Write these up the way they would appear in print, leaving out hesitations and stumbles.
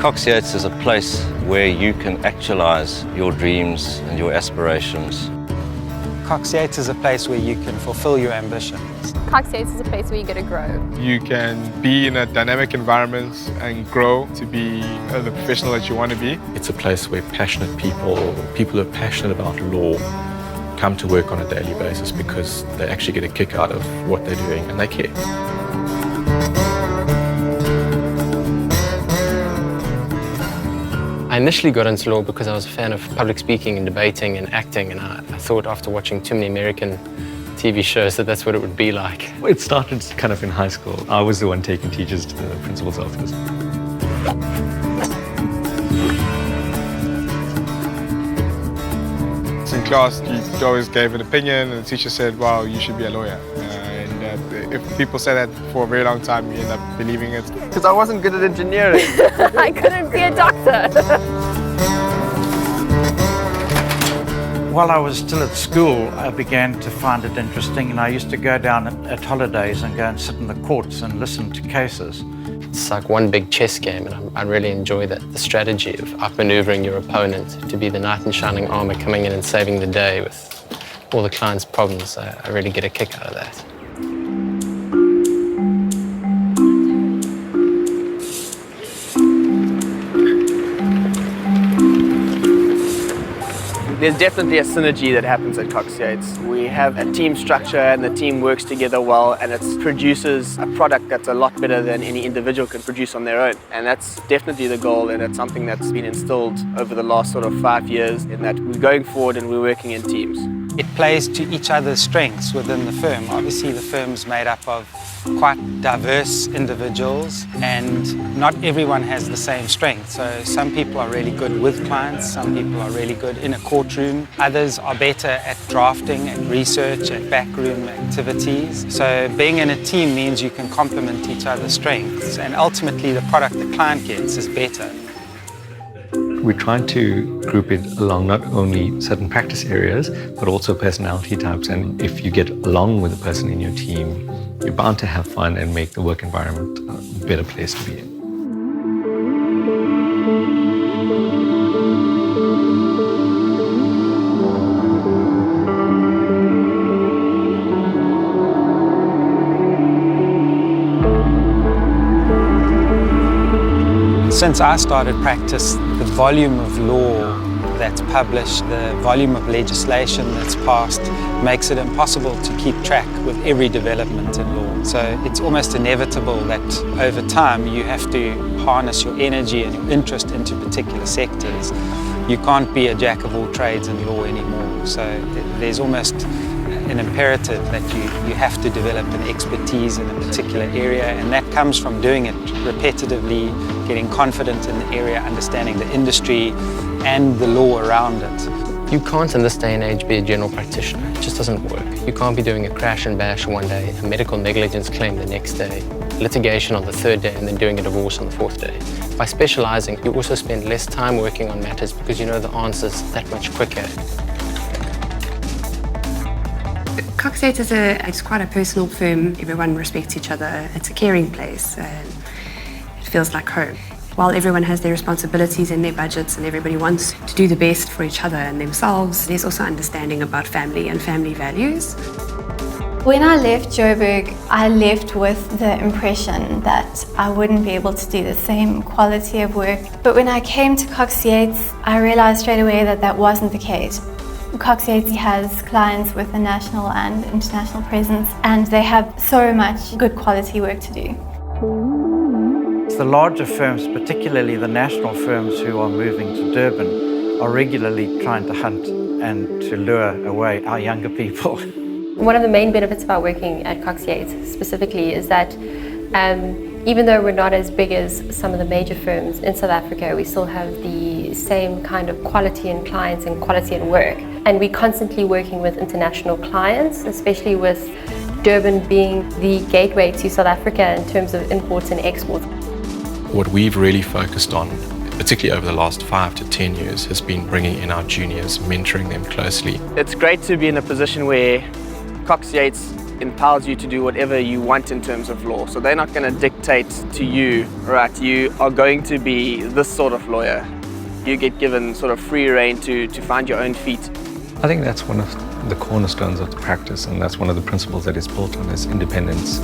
Cox Yeats is a place where you can actualize your dreams and your aspirations. Cox Yeats is a place where you can fulfill your ambitions. Cox Yeats is a place where you get to grow. You can be in a dynamic environment and grow to be the professional that you want to be. It's a place where passionate people who are passionate about law, come to work on a daily basis because they actually get a kick out of what they're doing and they care. I initially got into law because I was a fan of public speaking and debating and acting, and I thought after watching too many American TV shows that that's what it would be like. It started kind of in high school. I was the one taking teachers to the principal's office. In class, you always gave an opinion and the teacher said, well, you should be a lawyer. If people say that for a very long time, you end up believing it. Because I wasn't good at engineering. I couldn't be a doctor. While I was still at school, I began to find it interesting, and I used to go down at holidays and go and sit in the courts and listen to cases. It's like one big chess game, and I really enjoy that, the strategy of outmaneuvering your opponent to be the knight in shining armor coming in and saving the day with all the client's problems. I really get a kick out of that. There's definitely a synergy that happens at Cox Yeats. We have a team structure and the team works together well, and it produces a product that's a lot better than any individual can produce on their own. And that's definitely the goal, and it's something that's been instilled over the last sort of 5 years, in that we're going forward and we're working in teams. It plays to each other's strengths within the firm. Obviously, the firm's made up of quite diverse individuals, and not everyone has the same strength. So some people are really good with clients, some people are really good in a courtroom, others are better at drafting, at research, at backroom activities. So being in a team means you can complement each other's strengths, and ultimately the product the client gets is better. We're trying to group it along not only certain practice areas, but also personality types. And if you get along with the person in your team, you're bound to have fun and make the work environment a better place to be in. Since I started practice, the volume of law that's published, the volume of legislation that's passed, makes it impossible to keep track with every development in law. So it's almost inevitable that over time you have to harness your energy and your interest into particular sectors. You can't be a jack of all trades in law anymore. So there's almost an imperative that you have to develop an expertise in a particular area, and that comes from doing it repetitively, getting confident in the area, understanding the industry and the law around it. You can't in this day and age be a general practitioner. It just doesn't work. You can't be doing a crash and bash one day, a medical negligence claim the next day, litigation on the third day, and then doing a divorce on the fourth day. By specializing, you also spend less time working on matters because you know the answers that much quicker. Cox Yeats is quite a personal firm. Everyone respects each other. It's a caring place. It feels like home. While everyone has their responsibilities and their budgets and everybody wants to do the best for each other and themselves, there's also understanding about family and family values. When I left Joburg, I left with the impression that I wouldn't be able to do the same quality of work. But when I came to Cox Yeats, I realized straight away that that wasn't the case. Cox Yeats has clients with a national and international presence, and they have so much good quality work to do. The larger firms, particularly the national firms who are moving to Durban, are regularly trying to hunt and to lure away our younger people. One of the main benefits about working at Cox Yeats specifically is that even though we're not as big as some of the major firms in South Africa, we still have the same kind of quality in clients and quality in work. And we're constantly working with international clients, especially with Durban being the gateway to South Africa in terms of imports and exports. What we've really focused on, particularly over the last 5 to 10 years, has been bringing in our juniors, mentoring them closely. It's great to be in a position where Cox Yeats empowers you to do whatever you want in terms of law. So they're not going to dictate to you, right, you are going to be this sort of lawyer. You get given sort of free rein to find your own feet. I think that's one of the cornerstones of the practice, and that's one of the principles that is built on is independence.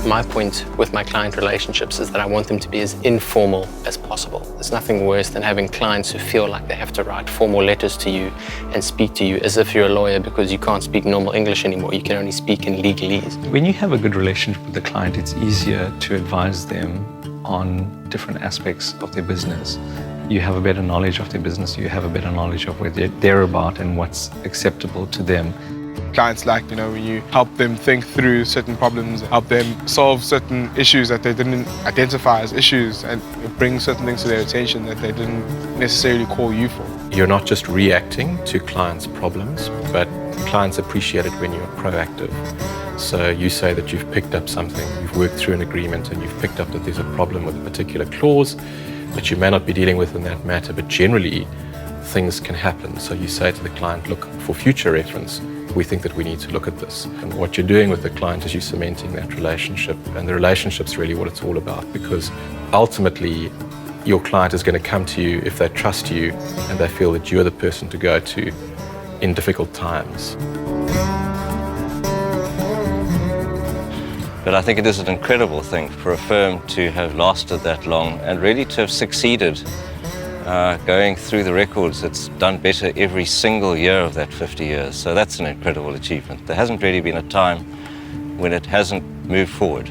My point with my client relationships is that I want them to be as informal as possible. There's nothing worse than having clients who feel like they have to write formal letters to you and speak to you as if you're a lawyer because you can't speak normal English anymore. You can only speak in legalese. When you have a good relationship with the client, it's easier to advise them on different aspects of their business. You have a better knowledge of their business, you have a better knowledge of what they're about and what's acceptable to them. Clients like, when you help them think through certain problems, help them solve certain issues that they didn't identify as issues, and bring certain things to their attention that they didn't necessarily call you for. You're not just reacting to clients' problems, but clients appreciate it when you're proactive. So you say that you've picked up something, you've worked through an agreement and you've picked up that there's a problem with a particular clause that you may not be dealing with in that matter, but generally things can happen. So you say to the client, look, for future reference, we think that we need to look at this. And what you're doing with the client is you're cementing that relationship, and the relationship's really what it's all about, because ultimately your client is going to come to you if they trust you and they feel that you're the person to go to in difficult times. But I think it is an incredible thing for a firm to have lasted that long and really to have succeeded. Going through the records, it's done better every single year of that 50 years. So that's an incredible achievement. There hasn't really been a time when it hasn't moved forward.